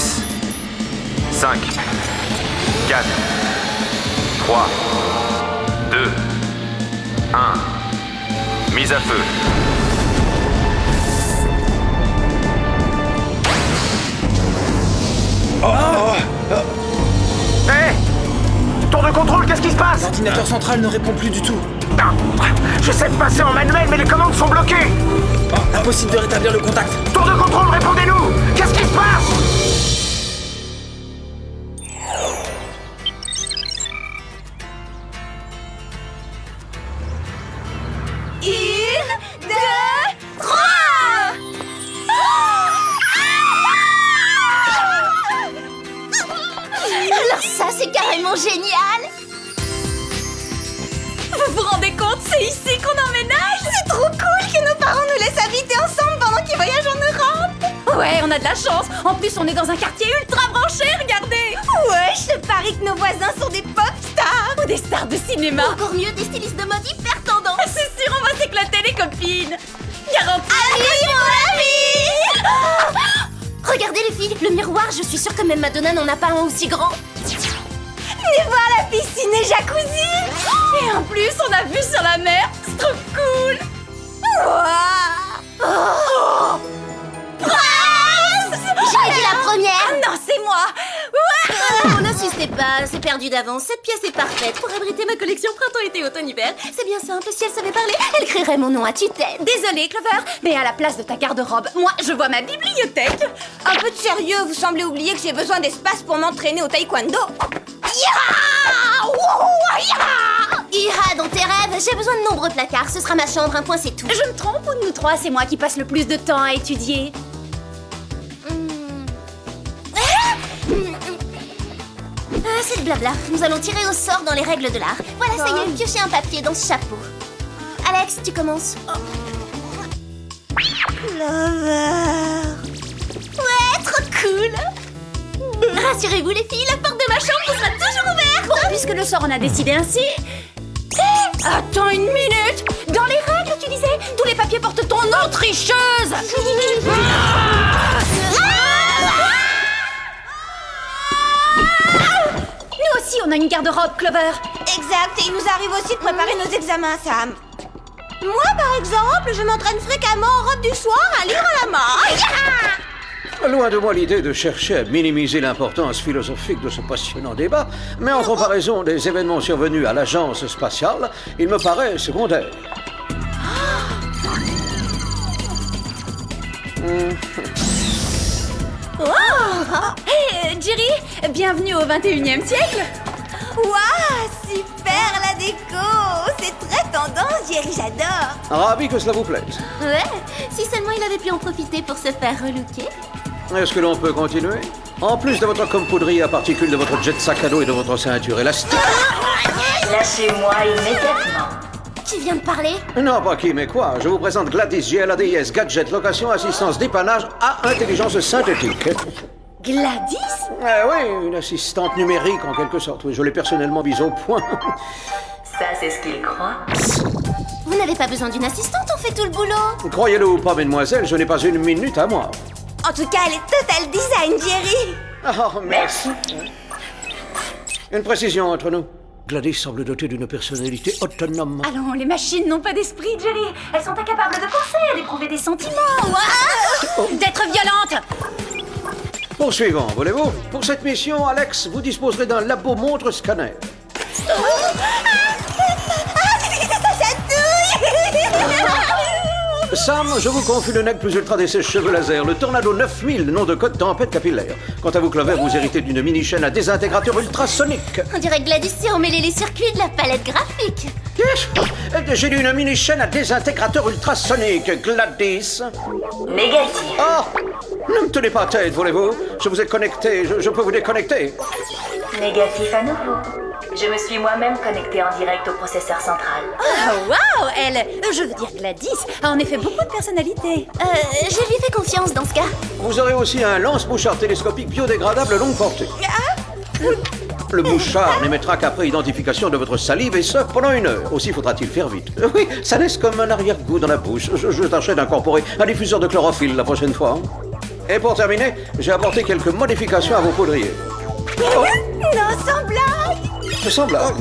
10, 5, 4, 3, 2, 1. Mise à feu. Hé! Tour de contrôle, qu'est-ce qui se passe? L'ordinateur central ne répond plus du tout. J'essaie de passer en manuel, mais les commandes sont bloquées. Impossible de rétablir le contact. Tour de contrôle, répondez-nous. Qu'est-ce qui se passe? Une, deux, trois! Alors ça, c'est carrément génial! Vous vous rendez compte, c'est ici qu'on emménage? C'est trop cool que nos parents nous laissent habiter ensemble pendant qu'ils voyagent en Europe! Ouais, on a de la chance! En plus, on est dans un quartier ultra branché, regardez! Ouais, je te parie que nos voisins sont des pop stars! Ou des stars de cinéma! Encore mieux, des stylistes de mode hyper tendance! C'est sûr, on va s'éclater les copines! Garantie! Allez, mon ami! Regardez les filles, le miroir, je suis sûre que même Madonna n'en a pas un aussi grand! Venez voir la piscine et jacuzzi! Et en plus, on a vue sur la mer! C'est trop cool! Oh. J'ai dit la première! Non, c'est moi! N'insistez pas, c'est perdu d'avance. Cette pièce est parfaite pour abriter ma collection printemps-été, automne-hiver. C'est bien simple, si elle savait parler, elle créerait mon nom à tue-tête. Désolée, Clover, mais à la place de ta garde-robe, moi, je vois ma bibliothèque. Un peu de sérieux, vous semblez oublier que j'ai besoin d'espace pour m'entraîner au taekwondo. Ira dans tes rêves, j'ai besoin de nombreux placards. Ce sera ma chambre, un point, c'est tout. Je me trompe ou de nous trois, c'est moi qui passe le plus de temps à étudier? C'est le blabla. Nous allons tirer au sort dans les règles de l'art. Voilà, ça y est, piochez un papier dans ce chapeau. Alex, tu commences. Clover. Ouais, trop cool. Rassurez-vous les filles, la porte de ma chambre sera toujours ouverte. Bon, puisque le sort en a décidé ainsi... Attends une minute. Dans les règles, tu disais, tous les papiers portent ton nom, tricheuse. Nous aussi, on a une garde-robe, Clover. Exact, et il nous arrive aussi de préparer nos examens, Sam. Moi, par exemple, je m'entraîne fréquemment en robe du soir à lire à la main. Loin de moi l'idée de chercher à minimiser l'importance philosophique de ce passionnant débat, mais en comparaison des événements survenus à l'agence spatiale, il me paraît secondaire. Hey, Jerry, bienvenue au 21e siècle. Waouh, super la déco. C'est très tendance, Jerry, j'adore. Ravi que cela vous plaise. Ouais, si seulement il avait pu en profiter pour se faire relooker. Est-ce que l'on peut continuer? En plus de votre compoudrier à particules, de votre jet sac à dos et de votre ceinture élastique... Lâchez-moi immédiatement. Qui vient de parler? Non, pas qui, mais quoi. Je vous présente Gladys GLADIS, gadget, location, assistance, dépannage à intelligence synthétique. Gladys? Oui, une assistante numérique en quelque sorte. Oui, je l'ai personnellement mise au point. Ça, c'est ce qu'il croit. Vous n'avez pas besoin d'une assistante, on fait tout le boulot. Croyez-le ou pas, mesdemoiselles, je n'ai pas une minute à moi. En tout cas, elle est total design, Jerry. Oh, merci. Une précision entre nous. Gladys semble dotée d'une personnalité autonome. Allons, les machines n'ont pas d'esprit, Jerry. Elles sont incapables de penser, d'éprouver des sentiments. D'être violentes. Poursuivons, voulez-vous? Pour cette mission, Alex, vous disposerez d'un labo montre scanner. Sam, je vous confie le nec plus ultra des sèche-cheveux laser, le Tornado 9000, nom de code tempête capillaire. Quant à vous, Clover, vous héritez d'une mini-chaîne à désintégrateur ultrasonique. On dirait Gladys si emmêlait les circuits de la palette graphique. J'ai dit une mini-chaîne à désintégrateur ultrasonique, Gladys. Négatif. Oh! Ne me tenez pas tête, voulez-vous? Je vous ai connecté, je peux vous déconnecter. Négatif à nouveau. Je me suis moi-même connectée en direct au processeur central. Oh, waouh, elle, je veux dire Gladys, a en effet beaucoup de personnalité. Je lui fais confiance dans ce cas. Vous aurez aussi un lance-mouchard télescopique biodégradable longue portée. Le mouchard n'émettra qu'après identification de votre salive, et ce, pendant 1 heure. Aussi faudra-t-il faire vite. Oui, ça laisse comme un arrière-goût dans la bouche. Je tâcherai d'incorporer un diffuseur de chlorophylle la prochaine fois. Et pour terminer, j'ai apporté quelques modifications à vos poudriers. Non, sans blague. Sans blague.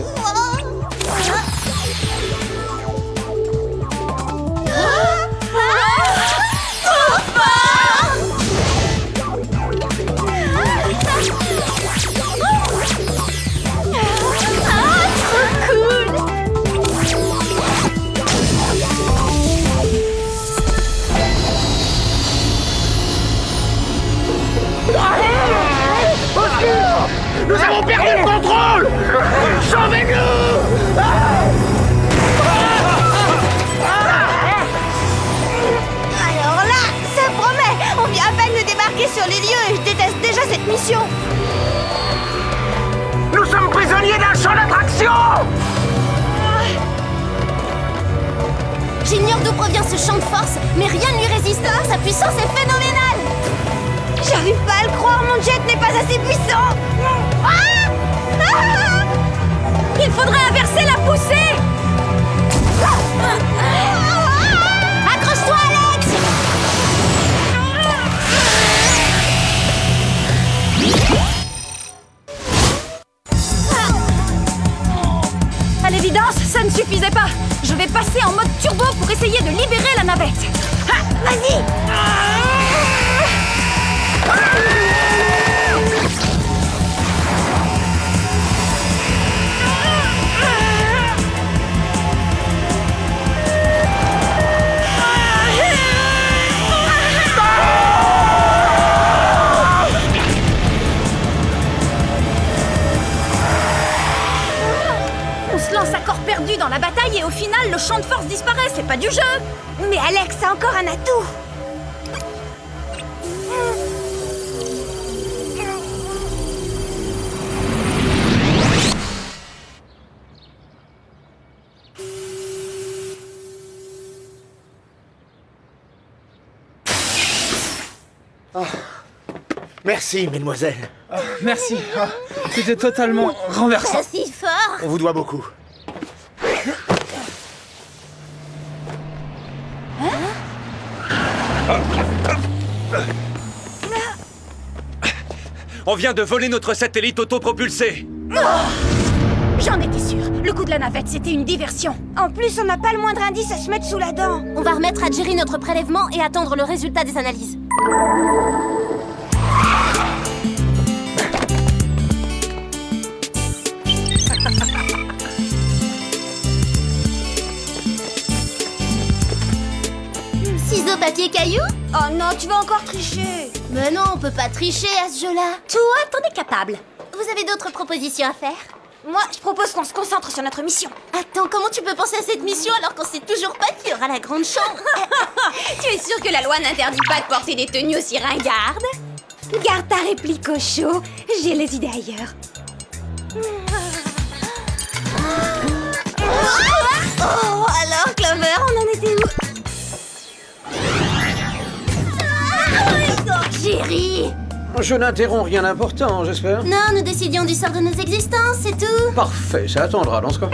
Nous avons perdu le contrôle! Sauvez-nous! Alors là, ça promet. On vient à peine de débarquer sur les lieux et je déteste déjà cette mission. Nous sommes prisonniers d'un champ d'attraction! J'ignore d'où provient ce champ de force, mais rien ne lui résistera, sa puissance est phénoménale. J'arrive pas à le croire, mon jet n'est pas assez puissant. Il faudrait inverser la poussée. Accroche-toi, Alex. À l'évidence, ça ne suffisait pas. Je vais passer en mode turbo pour essayer de libérer la navette. Vas-y. On se lance à corps perdu dans la bataille et au final, le champ de force disparaît. C'est pas du jeu. Mais Alex a encore un atout. Merci, mesdemoiselles. Merci. Ah, c'était totalement renversant. Pas si fort. On vous doit beaucoup. On vient de voler notre satellite autopropulsé. J'en étais sûre. Le coup de la navette, c'était une diversion. En plus, on n'a pas le moindre indice à se mettre sous la dent. On va remettre à Jerry notre prélèvement et attendre le résultat des analyses. Ciseaux, papier, caillou? Oh non, tu vas encore tricher. Mais non, on peut pas tricher à ce jeu-là. Toi, t'en es capable. Vous avez d'autres propositions à faire? Moi, je propose qu'on se concentre sur notre mission. Attends, comment tu peux penser à cette mission alors qu'on sait toujours pas qu'il y aura la grande chambre? Tu es sûr que la loi n'interdit pas de porter des tenues aussi ringardes? Garde ta réplique au chaud, j'ai les idées ailleurs. Oh, alors Clover, on en était où? Jerry! Je n'interromps rien d'important, j'espère. Non, nous décidions du sort de nos existences, c'est tout. Parfait, ça attendra dans ce cas.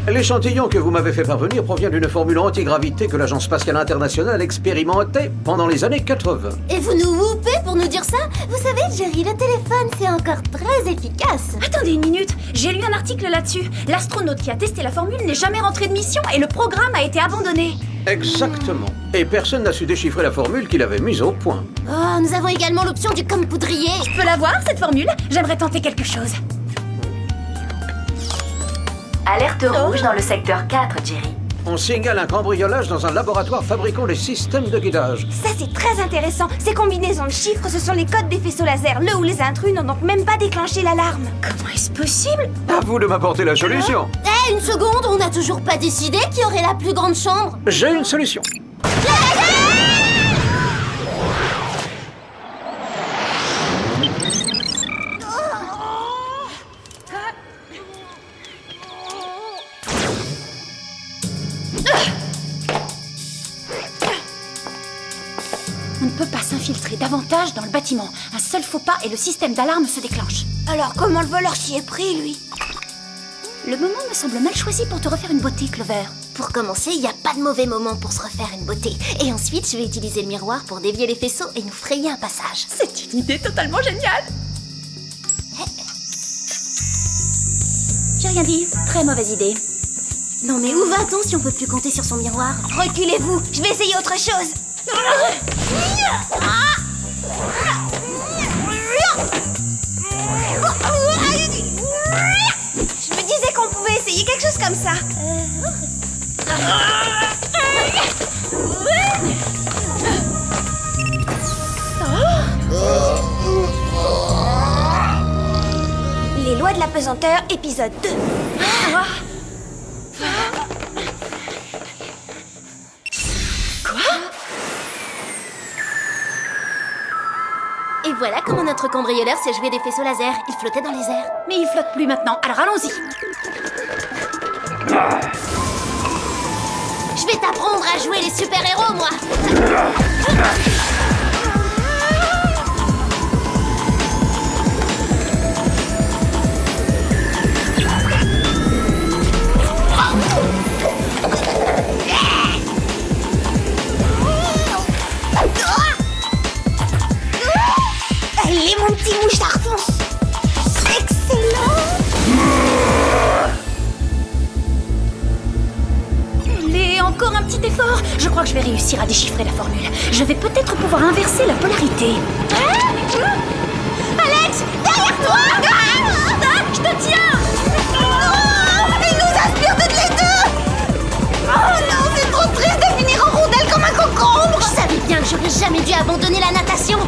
L'échantillon que vous m'avez fait parvenir provient d'une formule antigravité que l'Agence spatiale internationale expérimentait pendant les années 80. Et vous nous whoopez pour nous dire ça? Vous savez, Jerry, le téléphone, c'est encore très efficace. Attendez une minute, j'ai lu un article là-dessus. L'astronaute qui a testé la formule n'est jamais rentré de mission et le programme a été abandonné. Exactement. Et personne n'a su déchiffrer la formule qu'il avait mise au point. Oh, nous avons également l'option du comme poudrier. Je peux la voir, cette formule? J'aimerais tenter quelque chose. Alerte rouge dans le secteur 4, Jerry. On signale un cambriolage dans un laboratoire fabriquant des systèmes de guidage. Ça, c'est très intéressant. Ces combinaisons de chiffres, ce sont les codes des faisceaux laser, le où les intrus n'ont donc même pas déclenché l'alarme. Comment est-ce possible? À vous de m'apporter la solution. Une seconde, on n'a toujours pas décidé qui aurait la plus grande chambre. J'ai une solution. On ne peut pas s'infiltrer davantage dans le bâtiment. Un seul faux pas et le système d'alarme se déclenche. Alors comment le voleur s'y est pris, lui? Le moment me semble mal choisi pour te refaire une beauté, Clover. Pour commencer, il n'y a pas de mauvais moment pour se refaire une beauté. Et ensuite, je vais utiliser le miroir pour dévier les faisceaux et nous frayer un passage. C'est une idée totalement géniale. J'ai rien dit. Très mauvaise idée. Non mais où va-t-on si on peut plus compter sur son miroir? Reculez-vous, je vais essayer autre chose. Je me disais qu'on pouvait essayer quelque chose comme ça. Les lois de la pesanteur, épisode 2. Et voilà comment notre cambrioleur s'est joué des faisceaux laser. Il flottait dans les airs. Mais il flotte plus maintenant, alors allons-y. Je vais t'apprendre à jouer les super-héros, moi. Allez, mon petit mouchard, fonce. Excellent. Allez, encore un petit effort. Je crois que je vais réussir à déchiffrer la formule. Je vais peut-être pouvoir inverser la polarité. Alex, derrière toi. Je te tiens. Il nous aspire toutes les deux. Oh non, c'est trop triste de finir en rondelle comme un concombre. Je savais bien que j'aurais jamais dû abandonner la natation.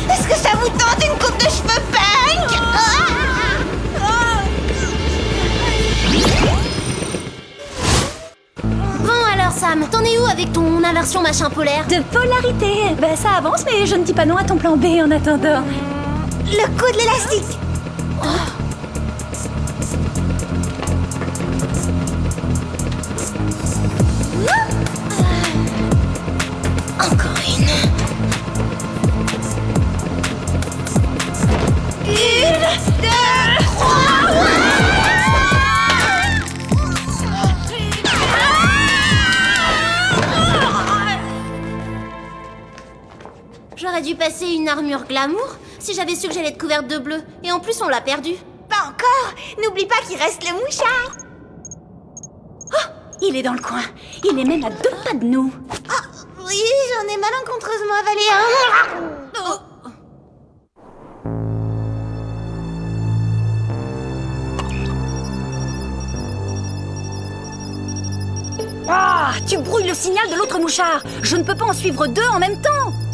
Est-ce que ça vous tente une coupe de cheveux punk? Bon alors Sam, t'en es où avec ton inversion machin polaire? De polarité. Ben ça avance, mais je ne dis pas non à ton plan B en attendant. Le coup de l'élastique. Encore une. J'aurais dû passer une armure glamour si j'avais su que j'allais être couverte de bleu. Et en plus, on l'a perdu. Pas encore. N'oublie pas qu'il reste le mouchard. Il est dans le coin. Il est même à 2 pas de nous. Oui, j'en ai malencontreusement avalé un. Ah, tu brouilles le signal de l'autre mouchard. Je ne peux pas en suivre 2 en même temps.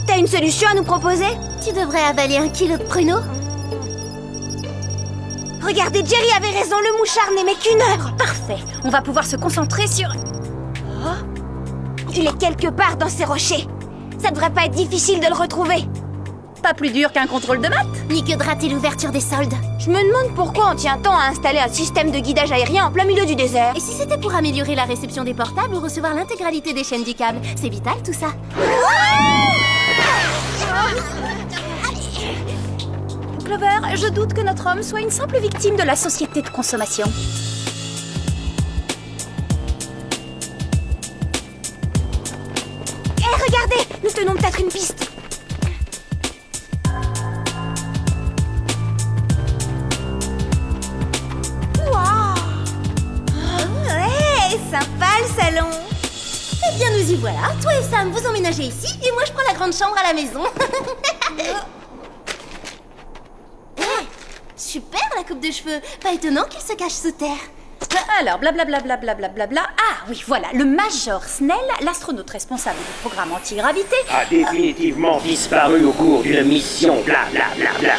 T'as une solution à nous proposer? Tu devrais avaler 1 kilo de pruneaux. Regardez, Jerry avait raison, le mouchard n'aimait qu'1 heure. Parfait. On va pouvoir se concentrer sur... Il est quelque part dans ces rochers. Ça devrait pas être difficile de le retrouver. Pas plus dur qu'un contrôle de maths. Ni que de rater l'ouverture des soldes. Je me demande pourquoi on tient tant à installer un système de guidage aérien en plein milieu du désert. Et si c'était pour améliorer la réception des portables ou recevoir l'intégralité des chaînes du câble? C'est vital tout ça. Clover, je doute que notre homme soit une simple victime de la société de consommation. Hé, regardez, nous tenons peut-être une piste. Ouais, sympa le salon. Eh bien nous y voilà. Toi et Sam, vous emménagez ici et moi je prends la grande chambre à la maison. Super la coupe de cheveux. Pas étonnant qu'il se cache sous terre. Alors, blablabla. Ah oui, voilà, le Major Snell, l'astronaute responsable du programme anti-gravité, A définitivement disparu au cours d'une mission, blablabla.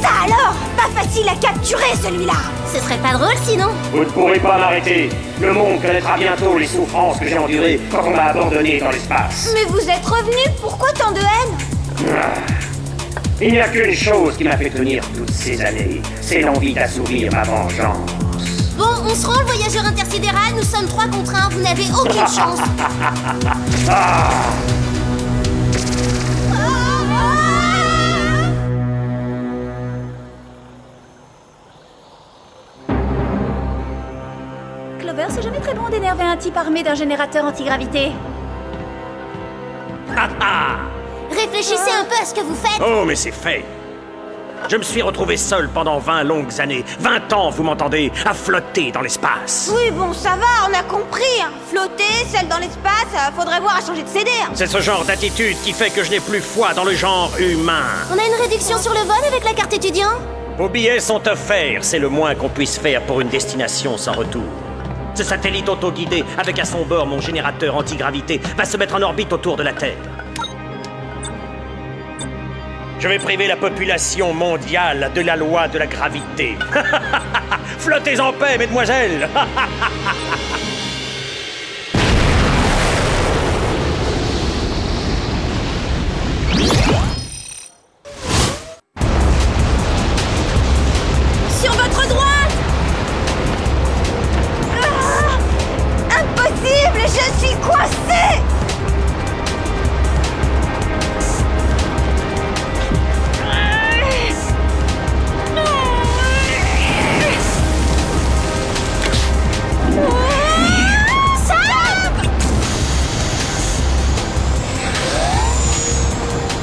Ça alors! celui-là. Ce serait pas drôle sinon. Vous ne pourrez pas m'arrêter. Le monde connaîtra bientôt les souffrances que j'ai endurées quand on m'a abandonné dans l'espace. Mais vous êtes revenu, pourquoi tant de haine? Il n'y a qu'une chose qui m'a fait tenir toutes ces années. C'est l'envie d'assouvir ma vengeance. Bon, on se rend le voyageur intersidéral, nous sommes 3 contre 1, vous n'avez aucune chance. Clover, c'est jamais très bon d'énerver un type armé d'un générateur antigravité. Réfléchissez un peu à ce que vous faites. Oh, mais c'est fait. Je me suis retrouvé seul pendant 20 longues années. 20 ans, vous m'entendez, à flotter dans l'espace. Oui, bon, ça va, on a compris. Hein. Flotter, seul dans l'espace, faudrait voir à changer de CD. Hein. C'est ce genre d'attitude qui fait que je n'ai plus foi dans le genre humain. On a une réduction sur le vol avec la carte étudiant. Vos billets sont offerts, c'est le moins qu'on puisse faire pour une destination sans retour. Ce satellite autoguidé, avec à son bord mon générateur antigravité, va se mettre en orbite autour de la Terre. Je vais priver la population mondiale de la loi de la gravité. Flottez en paix, mesdemoiselles. Sur votre droite! Impossible, je suis coincée.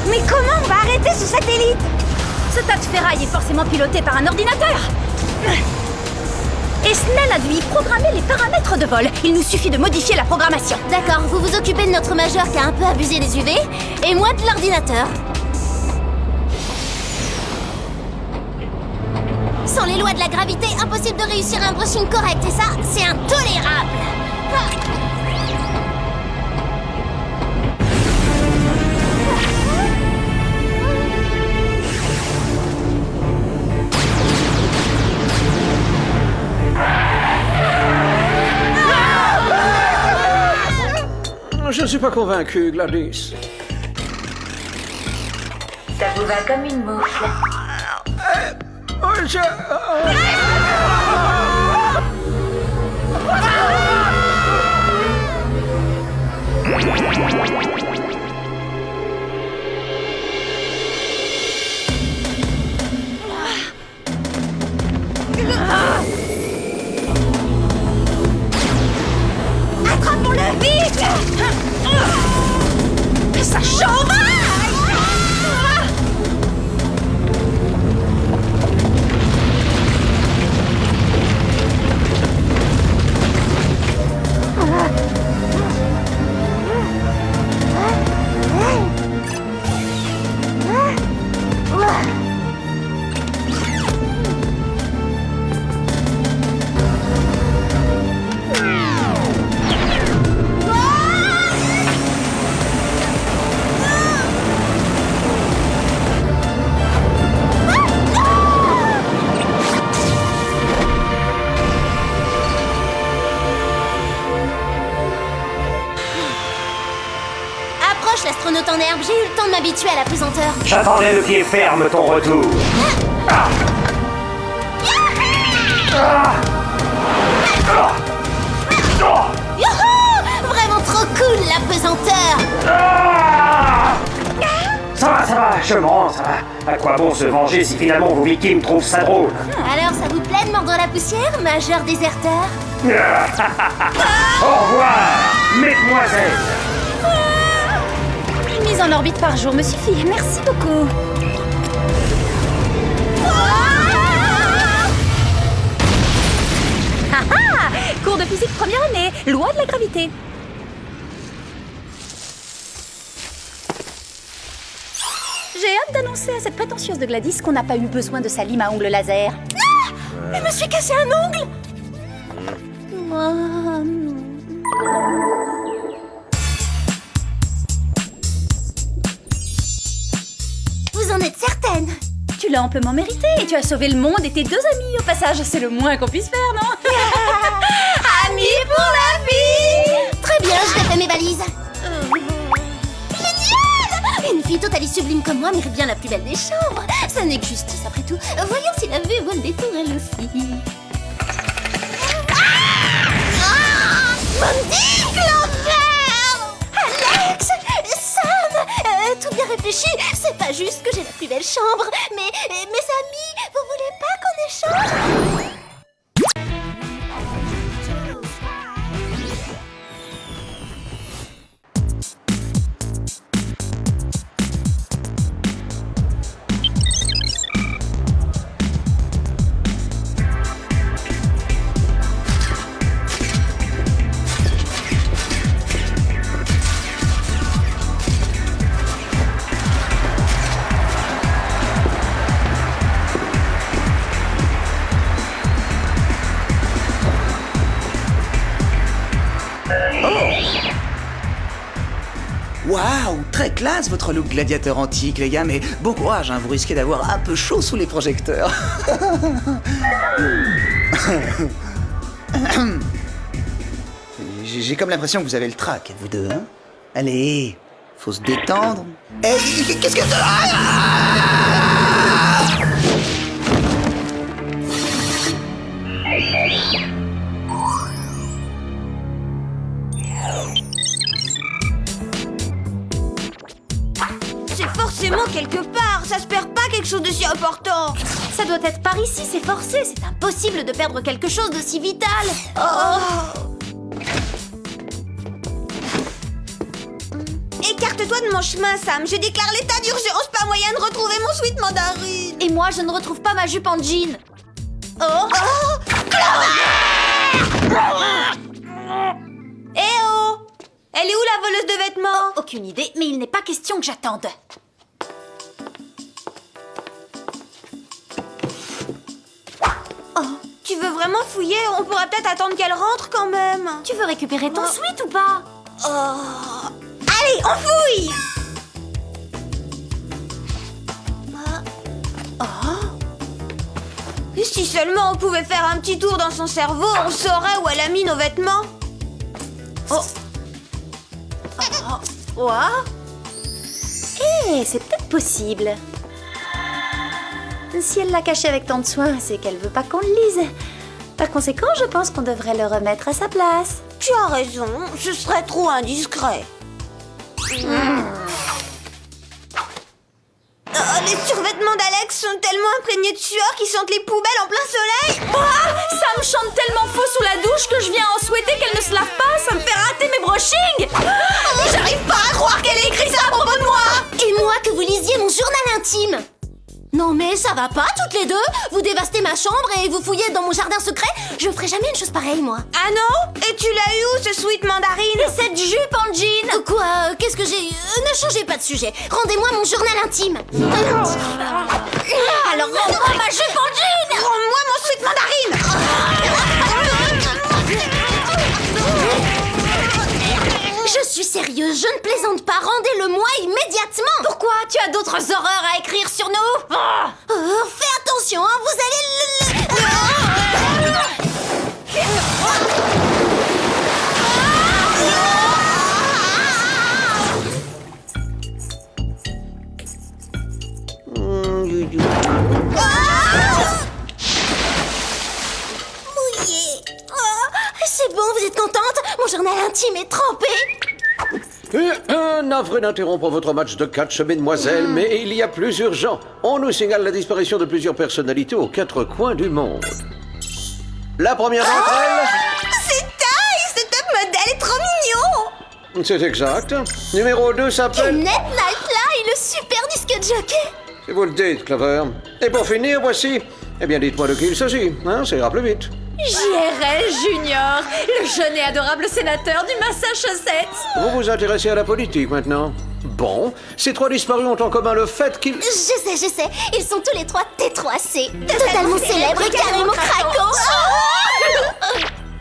Mais comment on va arrêter ce satellite? Ce tas de ferraille est forcément piloté par un ordinateur. Et Snell a dû y programmer les paramètres de vol. Il nous suffit de modifier la programmation. D'accord, vous vous occupez de notre majeur qui a un peu abusé des UV, et moi de l'ordinateur. Sans les lois de la gravité, impossible de réussir un brushing correct, et ça, c'est intolérable. Je ne suis pas convaincu, Gladys. Ça vous va comme une moufle. Attrapons-le vite. Ça chauffe. L'astronaute en herbe, j'ai eu le temps de m'habituer à la pesanteur. J'attendais le pied ferme ton retour. Ah. Ah. Ah. Ah. Youhou! Vraiment trop cool, la pesanteur. Ah. Ça va, je mens, ça va. À quoi bon se venger si finalement vos victimes trouvent ça drôle? Alors, ça vous plaît de mordre la poussière, majeur déserteur? Au revoir, mesdemoiselles. Une mise en orbite par jour me suffit. Merci beaucoup. Ah ah! Cours de physique première année. Loi de la gravité. J'ai hâte d'annoncer à cette prétentieuse de Gladys qu'on n'a pas eu besoin de sa lime à ongles laser. Non! Je me suis cassé un ongle! Oh, non. Vous en êtes certaine? Tu tu l'as amplement mérité. Et tu as sauvé le monde et tes 2 amis au passage. C'est le moins qu'on puisse faire, non? Amis pour la vie. Très bien, je t'ai fait mes valises. Génial! Une fille totale sublime comme moi mérite bien la plus belle des chambres. Ça n'est que justice après tout. Voyons si la vue vole des tours elle aussi. Mandique, l'enfer! Alex! Sam! Tout bien réfléchi, c'est pas juste que j'ai la plus belle chambre, mais mes amis, vous voulez pas qu'on échange? Waouh, très classe votre look gladiateur antique, les gars, mais bon courage, hein, vous risquez d'avoir un peu chaud sous les projecteurs. J'ai comme l'impression que vous avez le trac, vous deux, hein. Allez, faut se détendre. Eh, qu'est-ce que... C'est forcément quelque part, ça se perd pas quelque chose de si important. Ça doit être par ici, c'est forcé, c'est impossible de perdre quelque chose de si vital. Écarte-toi de mon chemin, Sam, je déclare l'état d'urgence, pas moyen de retrouver mon sweat mandarine. Et moi, je ne retrouve pas ma jupe en jean. Eh oh! Elle est où la voleuse de vêtements? Aucune idée, mais il n'est pas question que j'attende. Tu veux vraiment fouiller? On pourrait peut-être attendre qu'elle rentre quand même. Tu veux récupérer ton sweat ou pas? Allez, on fouille! Et si seulement on pouvait faire un petit tour dans son cerveau, on saurait où elle a mis nos vêtements. C'est peut-être possible. Si elle l'a caché avec tant de soin, c'est qu'elle veut pas qu'on le lise. Par conséquent, je pense qu'on devrait le remettre à sa place. Tu as raison, ce serait trop indiscret. Les survêtements d'Alex sont tellement imprégnés de sueur qu'ils sentent les poubelles en plein soleil. Ça me chante tellement faux sous la douche que je viens en souhaiter qu'elle ne se lave pas. Ça me fait rater mes brushings. J'arrive pas à croire qu'elle ait écrit ça à propos de moi. Et moi, que vous lisiez mon journal intime. Non mais ça va pas, toutes les deux. Vous dévastez ma chambre et vous fouillez dans mon jardin secret. Je ferai jamais une chose pareille, moi. Ah non? Et tu l'as eu où, ce sweat mandarine? Et cette jupe en jean. Quoi? Qu'est-ce que j'ai... ne changez pas de sujet. Rendez-moi mon journal intime. Alors rends-moi ma jupe en jean. Rends-moi mon sweat mandarine. Je suis sérieuse, je ne plaisante pas. Rendez-le-moi immédiatement. Pourquoi? Tu as d'autres horreurs à écrire sur nous? Fais attention, hein, vous allez... Mouillé. C'est bon, vous êtes contente? Mon journal intime est trempé. Navré d'interrompre votre match de catch, mesdemoiselles, mais il y a plus urgent. On nous signale la disparition de plusieurs personnalités aux 4 coins du monde. La première d'entre elles... C'est Ty, ce top modèle est trop mignon. C'est exact. Numéro 2 s'appelle... Kenneth Nightfly, le super disque jockey. Si vous le dites, Clover. Et pour finir, voici... Eh bien, dites-moi de qui il s'agit, hein, ça ira plus vite. JRL Junior, le jeune et adorable sénateur du Massachusetts. Vous vous intéressez à la politique maintenant? Bon, ces 3 disparus ont en commun le fait qu'ils... Je sais, ils sont tous les 3 T3C. Totalement célèbres et carrément craquants.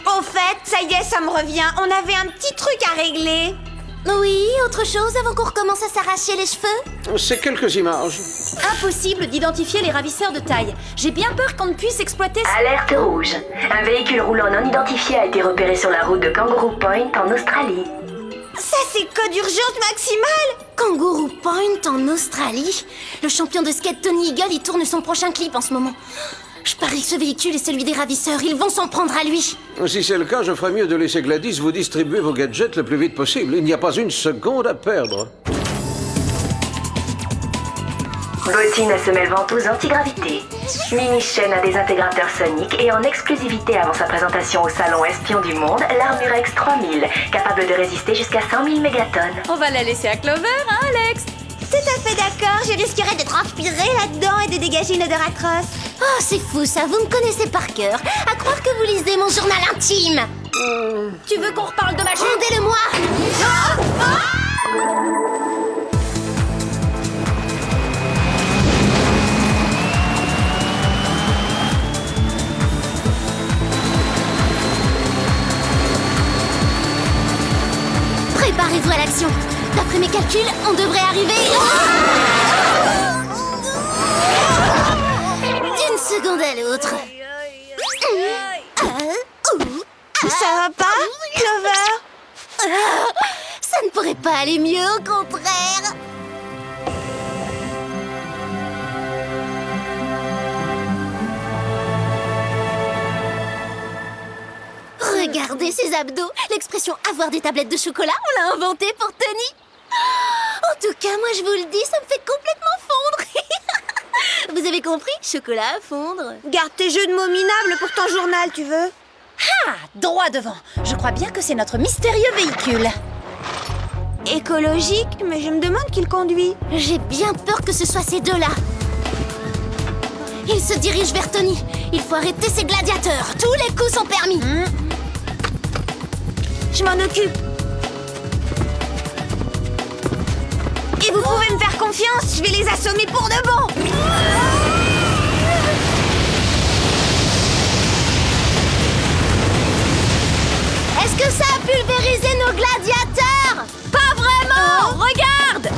Au fait, ça y est, ça me revient. On avait un petit truc à régler. Oui, autre chose avant qu'on recommence à s'arracher les cheveux? C'est quelques images. Impossible d'identifier les ravisseurs de taille. J'ai bien peur qu'on ne puisse exploiter... Alerte rouge. Un véhicule roulant non identifié a été repéré sur la route de Kangaroo Point en Australie. Ça, c'est code d'urgence maximale! Kangaroo Point en Australie. Le champion de skate Tony Eagle y tourne son prochain clip en ce moment. Je parie que ce véhicule est celui des ravisseurs. Ils vont s'en prendre à lui. Si c'est le cas, je ferais mieux de laisser Gladys vous distribuer vos gadgets le plus vite possible. Il n'y a pas une seconde à perdre. Bottine à semelle ventouse antigravité. Mini chaîne à désintégrateurs soniques et en exclusivité avant sa présentation au salon Espion du Monde, l'Armurex 3000, capable de résister jusqu'à 100 000 mégatonnes. On va la laisser à Clover, hein, Alex? Tout à fait d'accord, je risquerais de transpirer là-dedans et de dégager une odeur atroce. Oh, c'est fou ça, vous me connaissez par cœur. À croire que vous lisez mon journal intime. Tu veux qu'on reparle de magie? Rendez-le-moi. Préparez-vous à l'action. D'après mes calculs, on devrait arriver... D'une seconde à l'autre. Ça va pas, Clover? Ça ne pourrait pas aller mieux, au contraire. Regardez ces abdos. L'expression « avoir des tablettes de chocolat », on l'a inventée pour Tony. En tout cas, moi je vous le dis, ça me fait complètement fondre. Vous avez compris? Chocolat à fondre. Garde tes jeux de mots minables pour ton journal, tu veux? Ah, droit devant. Je crois bien que c'est notre mystérieux véhicule. Écologique, mais je me demande qui le conduit. J'ai bien peur que ce soit ces deux-là. Ils se dirigent vers Tony. Il faut arrêter ces gladiateurs. Tous les coups sont permis. Je m'en occupe. Et vous pouvez me faire confiance, je vais les assommer pour de bon. Est-ce que ça a pulvérisé nos gladiateurs? Pas vraiment. Regarde.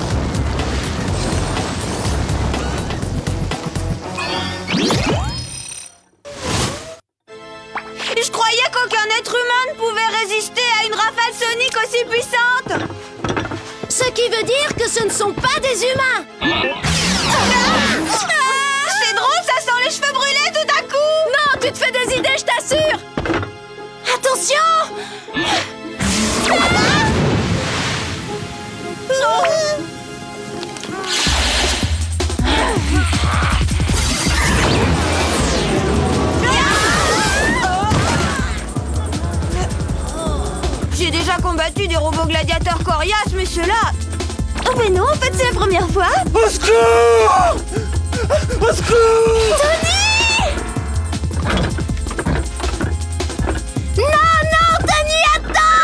Je croyais qu'aucun être humain ne pouvait résister à une rafale sonique aussi puissante. Ce qui veut dire que ce ne sont pas des humains. C'est drôle, ça sent les cheveux brûlés tout à coup. Non, tu te fais des idées, je t'assure. Attention! J'ai déjà combattu des robots gladiateurs coriaces, mais ceux-là... Oh mais non, en fait c'est la première fois. Au secours! Au secours! Non, Tony, attends!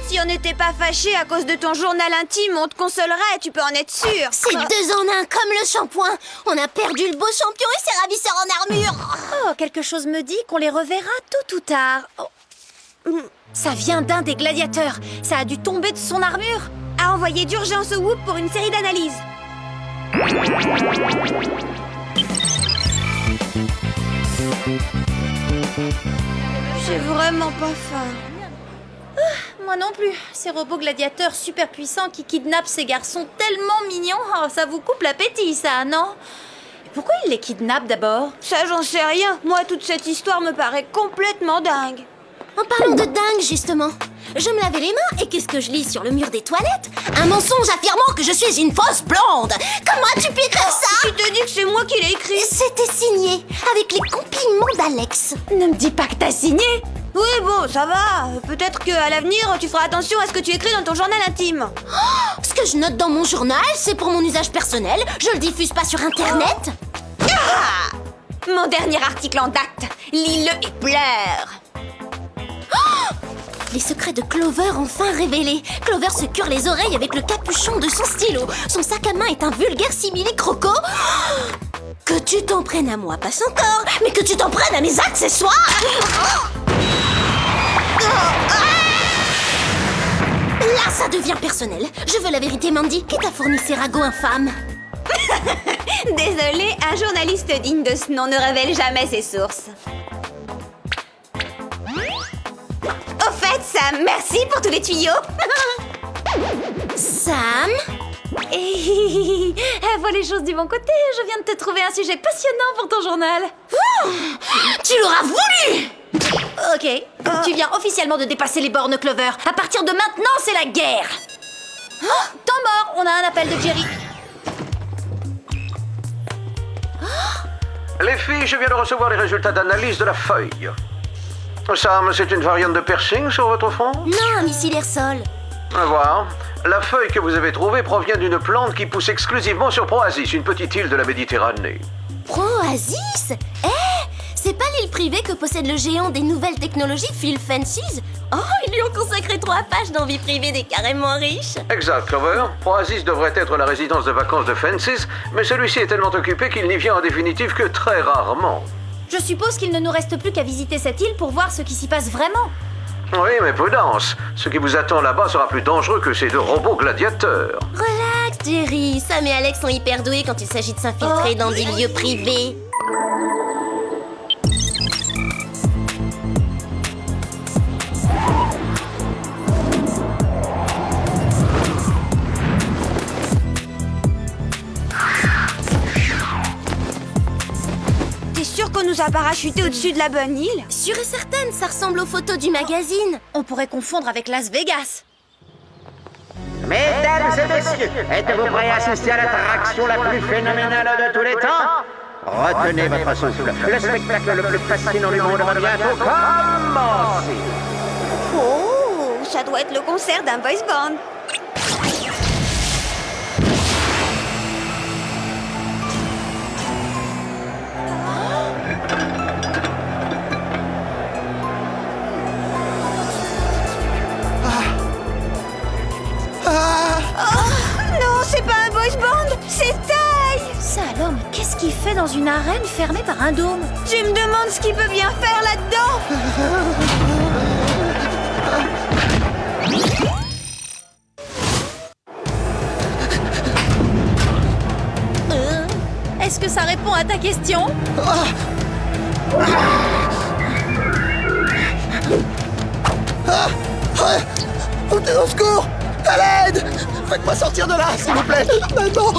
Si on n'était pas fâchés à cause de ton journal intime, on te consolerait, tu peux en être sûr. C'est deux en un, comme le shampoing. On a perdu le beau champion et ses ravisseurs en armure. Oh, quelque chose me dit qu'on les reverra tôt ou tard. Oh. Ça vient d'un des gladiateurs. Ça a dû tomber de son armure. À envoyer d'urgence au Whoop pour une série d'analyses. J'ai vraiment pas faim. Moi non plus. Ces robots gladiateurs super puissants qui kidnappent ces garçons tellement mignons. Oh, ça vous coupe l'appétit, ça, non? Et pourquoi ils les kidnappent d'abord? Ça, j'en sais rien. Moi, toute cette histoire me paraît complètement dingue. En parlant de dingue, justement, je me lavais les mains et qu'est-ce que je lis sur le mur des toilettes? Un mensonge affirmant que je suis une fausse blonde. Comment as-tu pu écrire ça? Tu te dis que c'est moi qui l'ai écrit? C'était signé, avec les compliments d'Alex. Ne me dis pas que t'as signé. Oui, bon, ça va. Peut-être qu'à l'avenir, tu feras attention à ce que tu écris dans ton journal intime. Ce que je note dans mon journal, c'est pour mon usage personnel. Je le diffuse pas sur Internet. Ah! Mon dernier article en date. Lis-le et pleure. Les secrets de Clover enfin révélés. Clover se cure les oreilles avec le capuchon de son stylo. Son sac à main est un vulgaire simili-croco. Que tu t'en prennes à moi passe encore, mais que tu t'en prennes à mes accessoires! Là, ça devient personnel. Je veux la vérité, Mandy. Qui t'a fourni ces ragots infâmes? Désolée, un journaliste digne de ce nom ne révèle jamais ses sources. Au fait, Sam, merci pour tous les tuyaux. Sam? Vois les choses du bon côté, je viens de te trouver un sujet passionnant pour ton journal. Tu l'auras voulu! Ok, tu viens officiellement de dépasser les bornes, Clover. À partir de maintenant, c'est la guerre. Temps mort, on a un appel de Jerry. Les filles, je viens de recevoir les résultats d'analyse de la feuille. Sam, c'est une variante de piercing sur votre front? Non, un missile air-sol. À voir. La feuille que vous avez trouvée provient d'une plante qui pousse exclusivement sur Proasis, une petite île de la Méditerranée. Proasis? C'est pas l'île privée que possède le géant des nouvelles technologies, Phil Fences? Oh, ils lui ont consacré 3 pages dans vie privée des carrément riches. Exact, Clover. Proasis devrait être la résidence de vacances de Fences, mais celui-ci est tellement occupé qu'il n'y vient en définitive que très rarement. Je suppose qu'il ne nous reste plus qu'à visiter cette île pour voir ce qui s'y passe vraiment. Oui, mais prudence. Ce qui vous attend là-bas sera plus dangereux que ces 2 robots gladiateurs. Relax, Jerry. Sam et Alex sont hyper doués quand il s'agit de s'infiltrer dans des lieux privés. T'es sûr qu'on nous a parachuté au-dessus de la bonne île? Sûre et certaine, ça ressemble aux photos du magazine. On pourrait confondre avec Las Vegas. Mesdames et messieurs, êtes-vous prêts à assister à l'attraction la plus phénoménale de tous les temps? Retenez votre souffle. Le spectacle le plus fascinant du monde va bientôt commencer. Oh, ça doit être le concert d'un boys band. Non, c'est pas un boys band, c'est Ty! Ça alors, mais qu'est-ce qu'il fait dans une arène fermée par un dôme? Je me demande ce qu'il peut bien faire là-dedans! Est-ce que ça répond à ta question? Au secours! À l'aide! Faites-moi sortir de là, s'il vous plaît! Maman!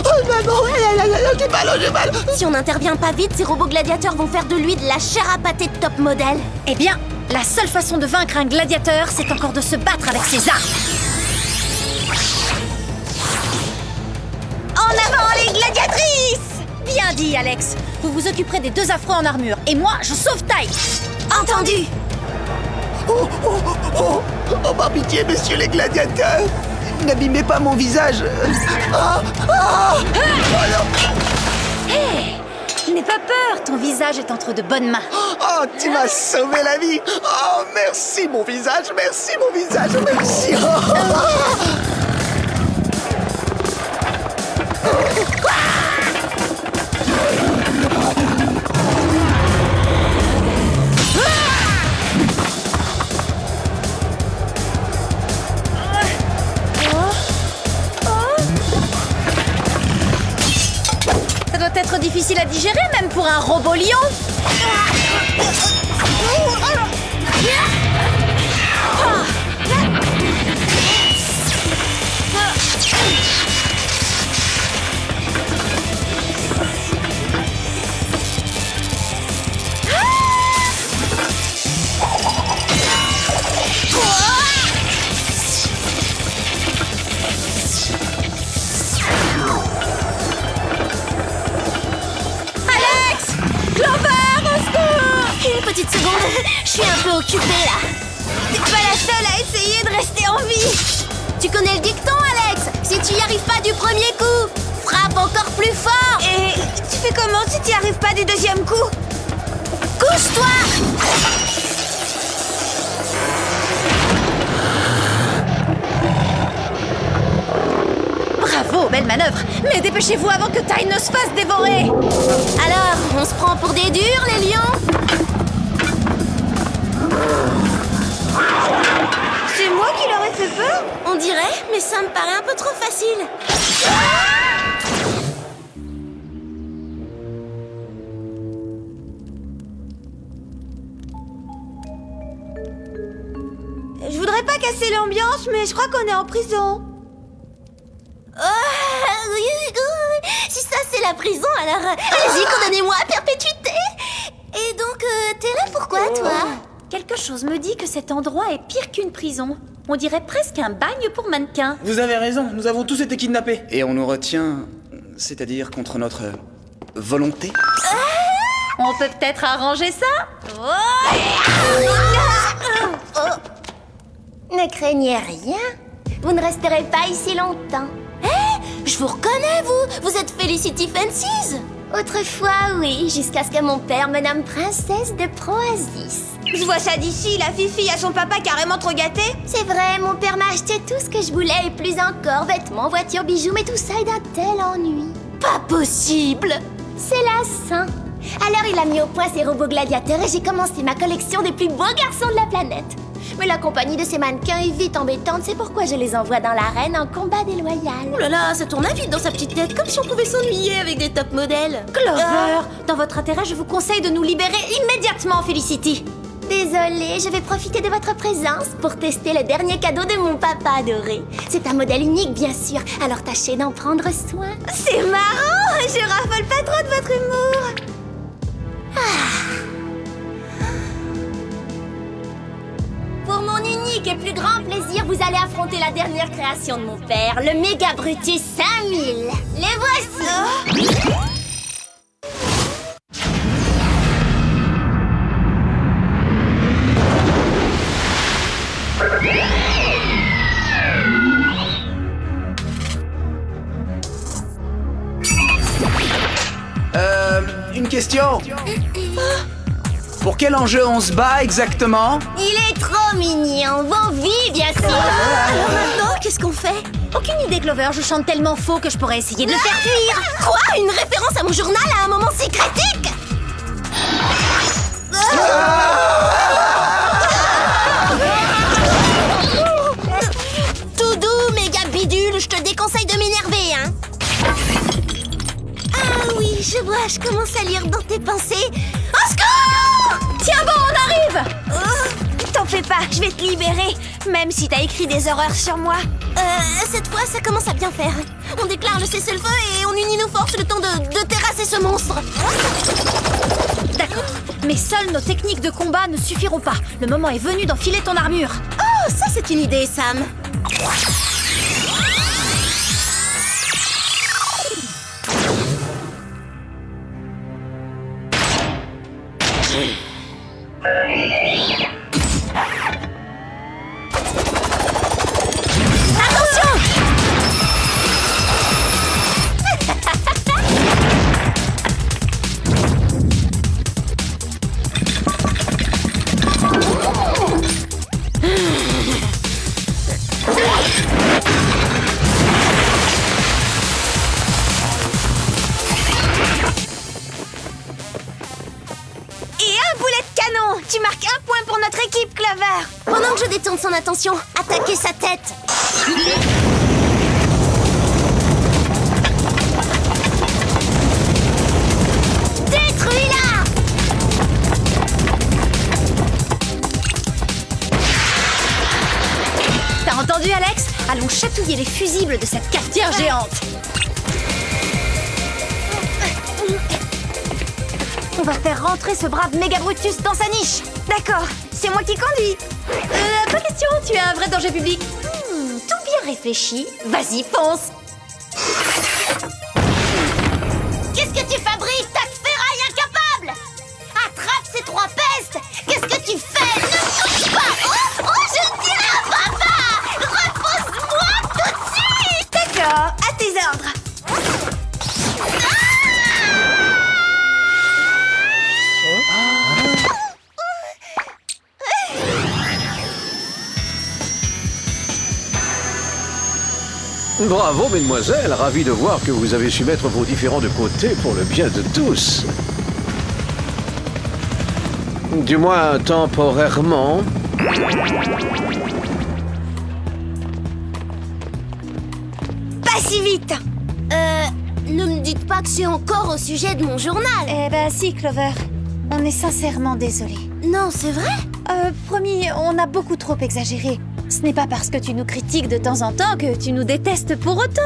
J'ai mal! Si on n'intervient pas vite, ces robots gladiateurs vont faire de lui de la chair à pâté de top modèle. Eh bien, la seule façon de vaincre un gladiateur, c'est encore de se battre avec ses armes. En avant les gladiatrices! Bien dit, Alex. Vous vous occuperez des 2 affreux en armure, et moi, je sauve Ty. Entendu! Oh, par pitié, messieurs les gladiateurs! N'abîmez pas mon visage! Hé! N'aie pas peur, ton visage est entre de bonnes mains. Oh, tu m'as sauvé la vie! Oh, merci mon visage, merci! Ça doit être difficile à digérer, même pour un robot lion. Petite seconde, je suis un peu occupée là. T'es pas la seule à essayer de rester en vie. Tu connais le dicton, Alex? Si tu y arrives pas du premier coup, frappe encore plus fort. Et tu fais comment si tu y arrives pas du 2e coup? Couche-toi! Bravo, belle manœuvre. Mais dépêchez-vous avant que Ty ne se fasse dévorer. Alors, on se prend pour des durs, les lions? C'est moi qui leur ai fait peur? On dirait, mais ça me paraît un peu trop facile. Je voudrais pas casser l'ambiance, mais je crois qu'on est en prison. Si ça c'est la prison, alors allez-y, condamnez-moi à perpétuité. Et donc, t'es là pourquoi, toi? Quelque chose me dit que cet endroit est pire qu'une prison. On dirait presque un bagne pour mannequins. Vous avez raison, nous avons tous été kidnappés. Et on nous retient, c'est-à-dire contre notre volonté. On peut peut-être arranger ça? Ne craignez rien. Vous ne resterez pas ici longtemps. Je vous reconnais, vous. Vous êtes Felicity Fences. Autrefois, oui, jusqu'à ce que mon père me nomme princesse de Proasis. Je vois ça d'ici, la Fifi a son papa carrément trop gâté. C'est vrai, mon père m'a acheté tout ce que je voulais et plus encore. Vêtements, voitures, bijoux, mais tout ça est d'un tel ennui. Pas possible! C'est lassant. Alors il a mis au point ses robots gladiateurs et j'ai commencé ma collection des plus beaux garçons de la planète. Mais la compagnie de ces mannequins est vite embêtante, c'est pourquoi je les envoie dans l'arène en combat déloyal. Oh là là, ça tourne vite dans sa petite tête, comme si on pouvait s'ennuyer avec des top modèles. Clover, dans votre intérêt, je vous conseille de nous libérer immédiatement, Felicity. Désolée, je vais profiter de votre présence pour tester le dernier cadeau de mon papa adoré. C'est un modèle unique, bien sûr, alors tâchez d'en prendre soin. C'est marrant, je raffole pas trop de votre humour. Pour mon unique et plus grand plaisir, vous allez affronter la dernière création de mon père, le Méga Brutus 5000. Les voici. Une question. Pour quel enjeu on se bat exactement? Il est trop mignon, vos vies, bien sûr. Alors maintenant, qu'est-ce qu'on fait? Aucune idée, Clover, je chante tellement faux que je pourrais essayer de le faire fuir. Quoi? Une référence à mon journal à un moment si critique? Tout doux, méga bidule, je te déconseille de m'énerver, hein. Ah oui, je vois, je commence à lire dans tes pensées. Au secours! Tiens bon, on arrive. T'en fais pas, je vais te libérer, même si t'as écrit des horreurs sur moi. Cette fois, ça commence à bien faire. On déclare le cessez-le-feu et on unit nos forces le temps de terrasser ce monstre. D'accord, mais seules nos techniques de combat ne suffiront pas. Le moment est venu d'enfiler ton armure. Oh, ça c'est une idée, Sam. Tu marques un point pour notre équipe, Clover. Pendant que je détourne son attention, attaquez sa tête. Détruis-la! T'as entendu, Alex? Allons chatouiller les fusibles de cette cafetière géante. On va faire rentrer ce brave Méga Brutus dans sa niche. D'accord, c'est moi qui conduis. Pas question, tu es un vrai danger public. Tout bien réfléchi. Vas-y, fonce. Qu'est-ce que tu fabriques, tas de ferraille incapable? Attrape ces trois pestes! Qu'est-ce que tu fais? Ne touche pas! Oh, je le dirai à papa! Repousse-moi tout de suite! D'accord, à tes ordres. Bravo, mesdemoiselles. Ravi de voir que vous avez su mettre vos différends de côté pour le bien de tous. Du moins, temporairement. Pas si vite. Ne me dites pas que c'est encore au sujet de mon journal. Eh ben si, Clover. On est sincèrement désolés. Non, c'est vrai? Promis, on a beaucoup trop exagéré. Ce n'est pas parce que tu nous critiques de temps en temps que tu nous détestes pour autant.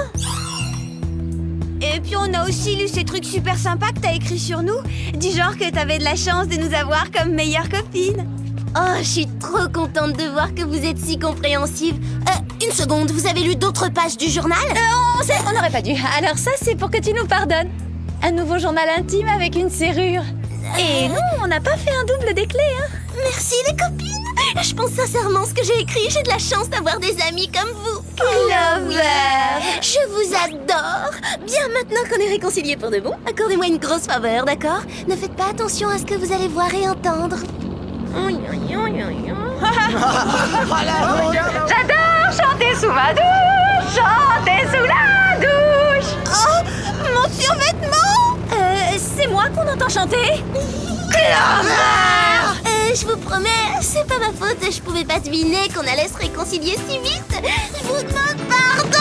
Et puis on a aussi lu ces trucs super sympas que t'as écrits sur nous, du genre que t'avais de la chance de nous avoir comme meilleure copine. Oh, je suis trop contente de voir que vous êtes si compréhensive. Une seconde, vous avez lu d'autres pages du journal? On n'aurait pas dû. Alors ça, c'est pour que tu nous pardonnes. Un nouveau journal intime avec une serrure. Et nous, on n'a pas fait un double des clés, hein. Merci les copines. Je pense sincèrement ce que j'ai écrit. J'ai de la chance d'avoir des amis comme vous. Clover. Je vous adore. Bien, maintenant qu'on est réconciliés pour de bon, accordez-moi une grosse faveur, d'accord? Ne faites pas attention à ce que vous allez voir et entendre. J'adore chanter sous ma douche. Chanter sous la douche. Oh, mon survêtement. C'est moi qu'on entend chanter. Clover. Je vous promets, c'est pas ma faute. Je pouvais pas deviner qu'on allait se réconcilier si vite. Je vous demande pardon.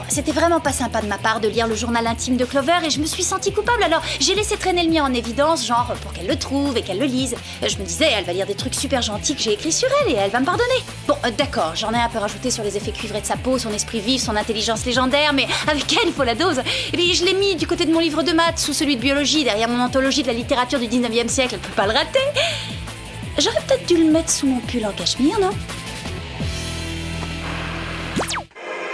C'était vraiment pas sympa de ma part de lire le journal intime de Clover et je me suis sentie coupable, alors j'ai laissé traîner le mien en évidence, genre pour qu'elle le trouve et qu'elle le lise. Je me disais, elle va lire des trucs super gentils que j'ai écrits sur elle et elle va me pardonner. Bon, d'accord, j'en ai un peu rajouté sur les effets cuivrés de sa peau, son esprit vif, son intelligence légendaire, mais avec elle, il faut la dose. Et puis je l'ai mis du côté de mon livre de maths, sous celui de biologie, derrière mon anthologie de la littérature du 19e siècle, elle peut pas le rater. J'aurais peut-être dû le mettre sous mon pull en cachemire, non ?